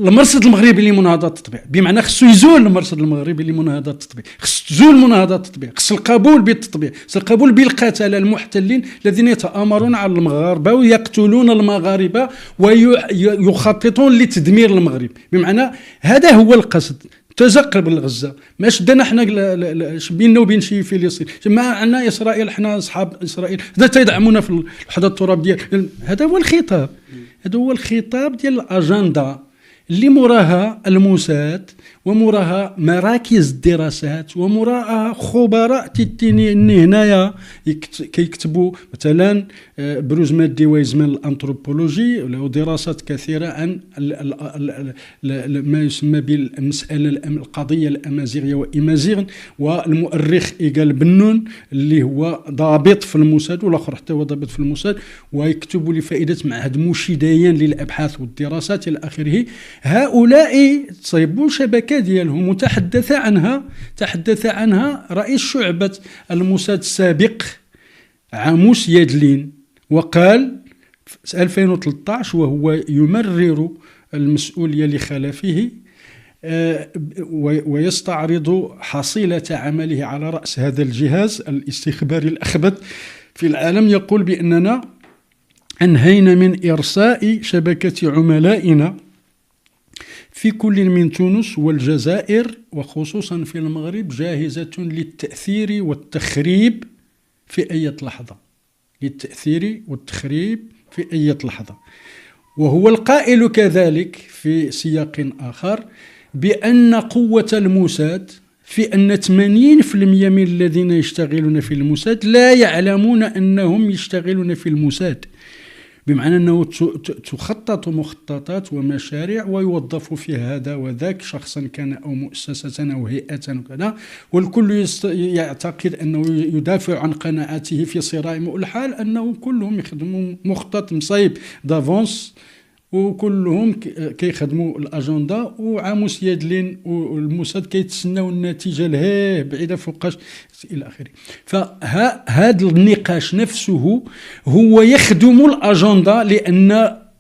المرصد المغربي لمناهضه التطبيع، بمعنى خصو يزول المرصد المغربي لمناهضه التطبيع، خص تزول مناهضه التطبيع، خص القبول بالتطبيع، خص القبول بالقتله المحتلين الذين يتآمرون على المغاربه ويقتلون المغاربه ويخططون لتدمير المغرب. بمعنى هذا هو القصد، تزقب الغزه. ماش دنا حنا بيننا وبين شي فلسطين، معنا اسرائيل، حنا اصحاب اسرائيل، هذا تيدعمونا في الوحده الترابيه. هذا هو الخطاب، هذا هو الخطاب ديال الاجنده اللي موراها الموساد وموراها مراكز الدراسات وموراها خبراء تيتيني هنايا كيكتبوا مثلا بروز مادي ويزمان الانثروبولوجي، له دراسات كثيره عن ما يسمى بالمساله القضيه الامازيغيه وإيمازيغن، والمؤرخ إيغال بنون اللي هو ضابط في الموساد والاخر حتى هو ضابط في الموساد، ويكتبوا لفائده معهد موشيديان للابحاث والدراسات الى اخره. هؤلاء صيبوا شبكه ديالهم وتحدث عنها رئيس شعبة الموساد السابق عاموس يادلين، وقال في 2013 وهو يمرر المسؤولية لخلفه ويستعرض حصيلة عمله على رأس هذا الجهاز الاستخباري الأخبث في العالم، يقول بأننا أنهينا من إرساء شبكة عملائنا في كل من تونس والجزائر وخصوصا في المغرب جاهزة للتأثير والتخريب في أي لحظة، للتأثير والتخريب في أي لحظة. وهو القائل كذلك في سياق آخر بأن قوة الموساد في أن 80% من الذين يشتغلون في الموساد لا يعلمون أنهم يشتغلون في الموساد، بمعنى أنه تخطط مخططات ومشاريع ويوظف في هذا وذاك شخصا كان أو مؤسسة أو هيئة وكذا، والكل يعتقد أنه يدافع عن قناعاته في صرائم الحال أنه كلهم يخدموا مخطط مصايب دافونس وكلهم كيخدموا الأجندة، وعاموس يادلين والموساد كيتسناو النتيجة لهيه بعيدة فوقاش إلى آخره. فهذا النقاش نفسه هو يخدم الأجندة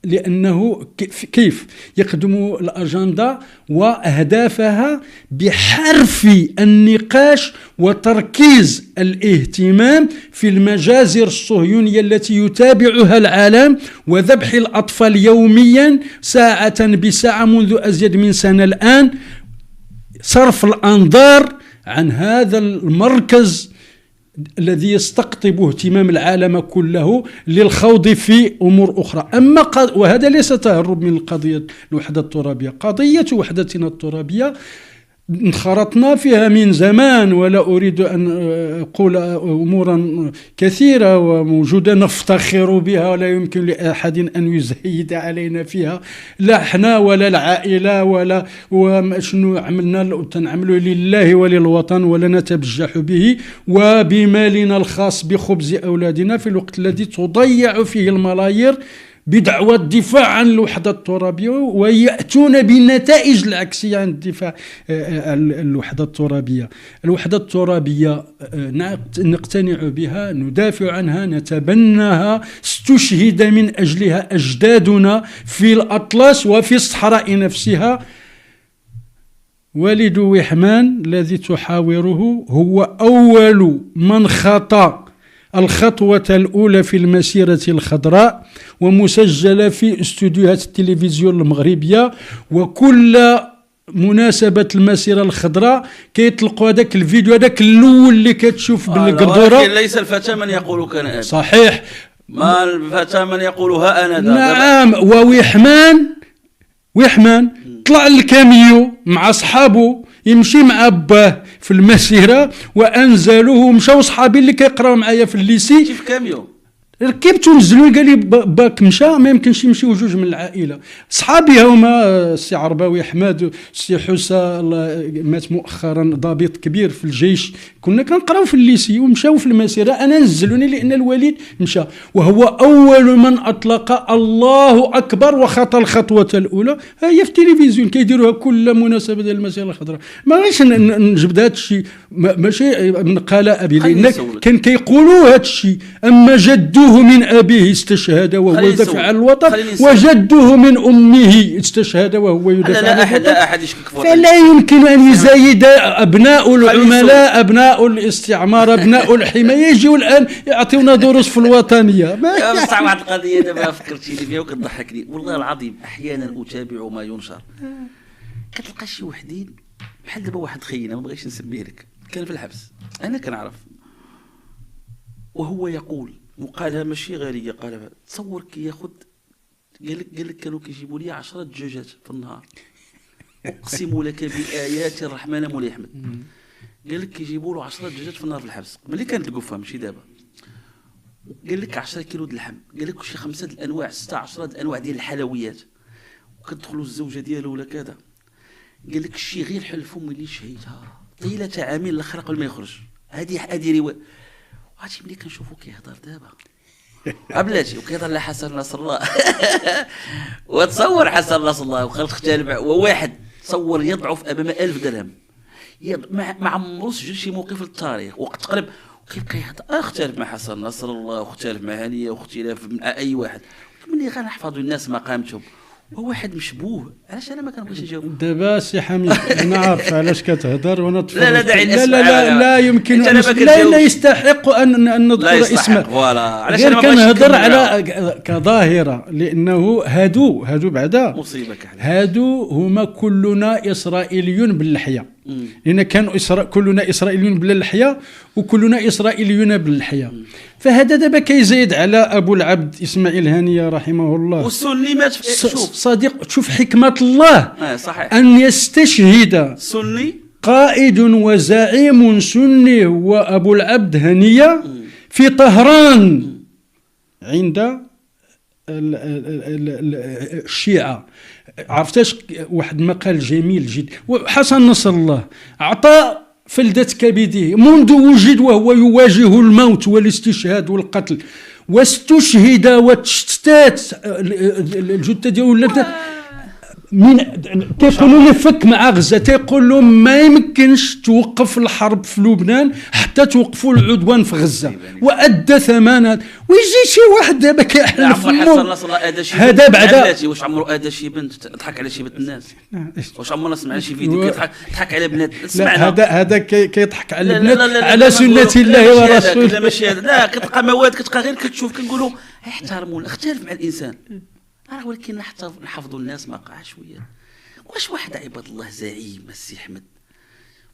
لأنه كيف يخدم الأجندة وأهدافها بحرف النقاش وتركيز الاهتمام في المجازر الصهيونية التي يتابعها العالم وذبح الأطفال يوميا ساعة بساعة منذ أزيد من سنة الآن، صرف الأنظار عن هذا المركز الذي يستقطب اهتمام العالم كله للخوض في أمور أخرى. وهذا ليس تهرب من القضية الوحدة الترابية، قضية وحدتنا الترابية انخرطنا فيها من زمان، ولا أريد أن أقول أمورا كثيرة وموجودة نفتخر بها ولا يمكن لأحد أن يزهيد علينا فيها، لا احنا ولا العائلة ولا وشنو عملنا تنعمله لله وللوطن ولا نتبجح به وبمالنا الخاص بخبز أولادنا في الوقت الذي تضيع فيه الملايير بدعوى الدفاع عن الوحدة الترابية، ويأتون بالنتائج العكسية عن الدفاع عن الوحدة الترابية. الوحدة الترابية نقتنع بها، ندافع عنها، نتبناها، استشهد من أجلها أجدادنا في الأطلس وفي الصحراء نفسها. والد وحمان الذي تحاوره هو أول من خطأ الخطوة الأولى في المسيرة الخضراء، ومسجلة في استوديوهات التلفزيون المغربية، وكل مناسبة المسيرة الخضراء كيطلقوا هذاك الفيديو هذاك الأول اللي كتشوف بالقردورة. ولكن ليس الفتى من يقول كان أنا. صحيح، ما الفتى من يقول ها أنا ذا. نعم. وحمان طلع الكاميو مع أصحابه يمشي مع باه في المسيرة وأنزلوه ومشاو صحابي اللي كيقراو معايا في الليسي. كيف كاميو؟ ركبت ونزلوا قال لي باك مشى، ما يمكنش يمشيو جوج من العائله. صحابي هما السي عرباوي احمد، السي حسا مات مؤخرا ضابط كبير في الجيش، كنا كنقراو في الليسي ومشاو في المسيره. انا نزلوني لان الوليد مشى، وهو اول من اطلق الله اكبر وخطى الخطوه الاولى. هي في التلفزيون كيديروها كل مناسبه ديال المسيره الخضراء. ما غيش نجبد هذا الشيء، ماشي من قال ابي، لان كان كيقولوا هذا الشيء. اما جدوه جده من أبيه استشهد وهو يدافع عن الوطن، وجده من أمه استشهد وهو يدافع عن الوطن. لا أحد يشكك في فلا يمكن أن يزايد أبناء العملاء، أبناء الاستعمار، أبناء الحماية يجيوا الآن يعطيونا دروس في الوطنية. بصح واحد القضية دابا فكرتيني فيها وكتضحكني والله العظيم. أحيانا أتابع ما ينشر، كتلقى شي وحدين بحال دابا واحد خينا ما بغيتش نسميه لك، كان في الحبس أنا كنعرف، وهو يقول وقالها ماشي غالية، قالها تصور كي ياخذ، قال لك كانوا كيجيبوا لي 10 دجاجات في النهار، اقسم لك بآيات الرحمن مولاي احمد. قال لك كيجيبوا له 10 دجاجات في النهار في الحبس ملي كانت القفه ماشي دابا. قال لك 10 كيلو د اللحم، قال لك شي 5 الانواع 6 10 الانواع ديال الحلويات، وكتدخلوا الزوجه ديالو ولا كذا. قال لك شي غير حلفوا ملي شهيتها طيله عامين الاخر قبل ما يخرج. هذه روايه. عرفتي ملي كنشوفو كيهضر دابا بلاتي وكيهضر على حسن نصر الله وتصور حسن نصر الله وخلت اختال مع وواحد تصور يضعف امام 1000 درهم، ما عمرو سجل شي موقف للتاريخ وقت قلب وكيبقى يهضر. اختلف مع حسن نصر الله واختلف مع هنيه واختلاف مع اي واحد، ملي غنحفظوا الناس مقامتهم. هو واحد مشبوه، علاش انا ما كنبغيش نجاوب؟ دابا سي حميد انا عارف علاش كتهضر وانا لا داعي لا يمكن لا يستحق ان نذكر اسمه. فوالا علاش انا كنهضر على كظاهره، لانه هادو بعدا مصيبه هادو هما كلنا اسرائيليون باللحيه، لان كانوا كلنا اسرائيليون بلا لحيه وكلنا اسرائيليون باللحيه. فهذا دابا كيزيد على ابو العبد اسماعيل هانيه رحمه الله والسني مات. شوف صديق، شوف حكمه الله صحيح. ان يستشهد سني قائد وزعيم سني هو ابو العبد هانيه في طهران عند الشيعة. عرفتاش واحد مقال جميل جدا، وحسن نصر الله عطى فلذة كبده منذ وجد وهو يواجه الموت والاستشهاد والقتل، واستشهد وتشتات الجثة ديالو من تيقولوا لي فك مع غزة، تيقول لهم ما يمكنش توقف الحرب في لبنان حتى توقفوا العدوان في غزة، وأدى ثمنها. ويجي شي واحد دابا كيحل فمو هذا بعدا واش عمرو أدى شي بنت ضحك على شي بنت الناس؟ واش عمرنا سمعنا شي فيديو كيضحك على بنات؟ سمعنا هذا كيضحك على البنات على سنة الله ورسوله. لا ماشي هذا، لا كتلقى مواد كتلقى غير كتشوف كنقولوا احترموا اختلف مع الإنسان، ولكن نحفظوا الناس ما قاع شويه. واش واحد عباد الله زعيم السي احمد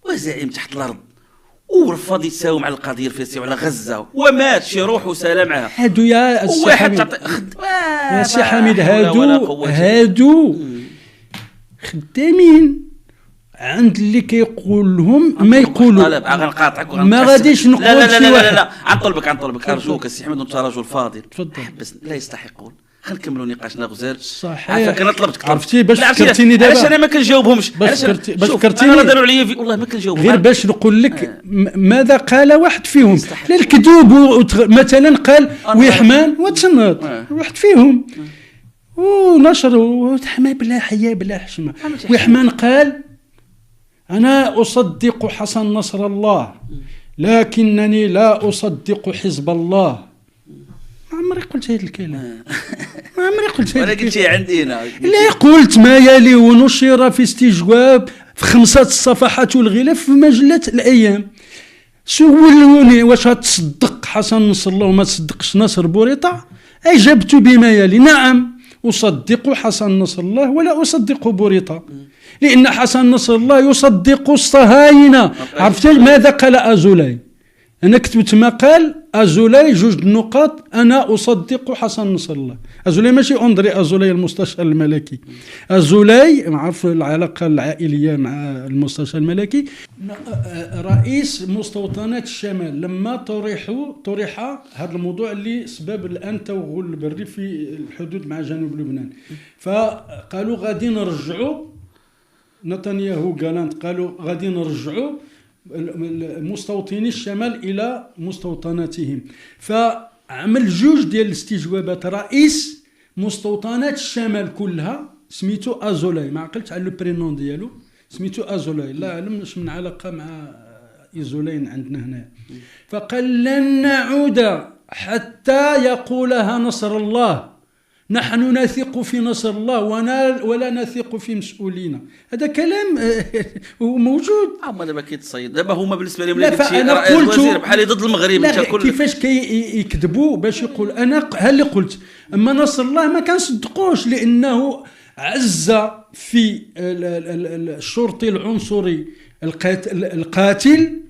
وزعيم تحت الارض ورفض يساوم على القضيه الفلسطينيه وعلى غزه ومات شي روح وسلام معها؟ هادو يا سي حميد يا سي حميد هادو خدامين عند اللي كيقول لهم ما يقولوا. غنقاطعك ما غاديش نقول شي واحد. لا عنطلبك ارجوك السي احمد، انت رجل فاضل بس لا يستحقون. خلينا نكملوا نقاشنا غزال. صحيح. عافاك انا طلبتك عرفتي باش فكرتيني دابا علاش انا ما كنجاوبهمش؟ باش فكرتيني انا داروا عليا والله ما كنجاوبهم غير باش نقول لك ماذا قال واحد فيهم. لا الكذوب مثلا قال ويحمان وتنط واحد فيهم ونشر وتحمى بلا حياة بلا حشمة. ويحمان قال أنا أصدق حسن نصر الله لكنني لا أصدق حزب الله. ما عمري قلت هذا الكلام، ما عمري قلت هذا الكلام. قلتي عندي هنا لا قلت ما يلي ونشر في استجواب في 5 صفحات والغلاف في مجلة الأيام. سولوني واش تصدق حسن نصر الله وما تصدقش ناصر بوريطة؟ أجبت بما يلي نعم أصدق حسن نصر الله ولا أصدق بوريطة، لأن حسن نصر الله يصدق الصهاينة. عرفت ماذا قال أزولاي؟ أنا كتبت مقال أزولاي 2 نقاط أنا أصدق حسن نصر الله. أزولاي ماشي أندري أزولاي المستشار الملكي، أزولاي معرف العلاقة العائلية مع المستشار الملكي رئيس مستوطنات الشمال. لما طرح هذا الموضوع اللي سبب الآن توغل البري في الحدود مع جنوب لبنان، فقالوا غادي نرجعوا نتنياهو جالانت قالوا غادي نرجعوا مستوطني الشمال إلى مستوطناتهم. فعمل 2 ديال الاستجوابات رئيس مستوطنات الشمال كلها سميتو أزولاي، ما عقلتش على لو برينون ديالو، سميتو أزولاي. لا علم من علاقة مع إيزولين عندنا هنا. فقال لن نعود حتى يقولها نصر الله، نحن نثق في نصر الله ولا نثق في مسؤولينا. هذا كلام موجود. هما دابا كيتصيد دابا هما بالنسبه لهم لا فانا قلت بحال ضد المغرب. لا كيفاش كيكذبوا باش يقول انا اللي قلت. اما نصر الله ما كنصدقوش لانه عز في الشرطي العنصري القاتل،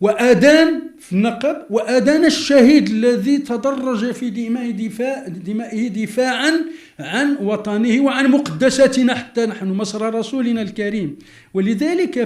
وأدان في النقب، وأدان الشهيد الذي تدرج في دمائه دفاعا عن وطنه وعن مقدساتنا حتى نحن مصر رسولنا الكريم. ولذلك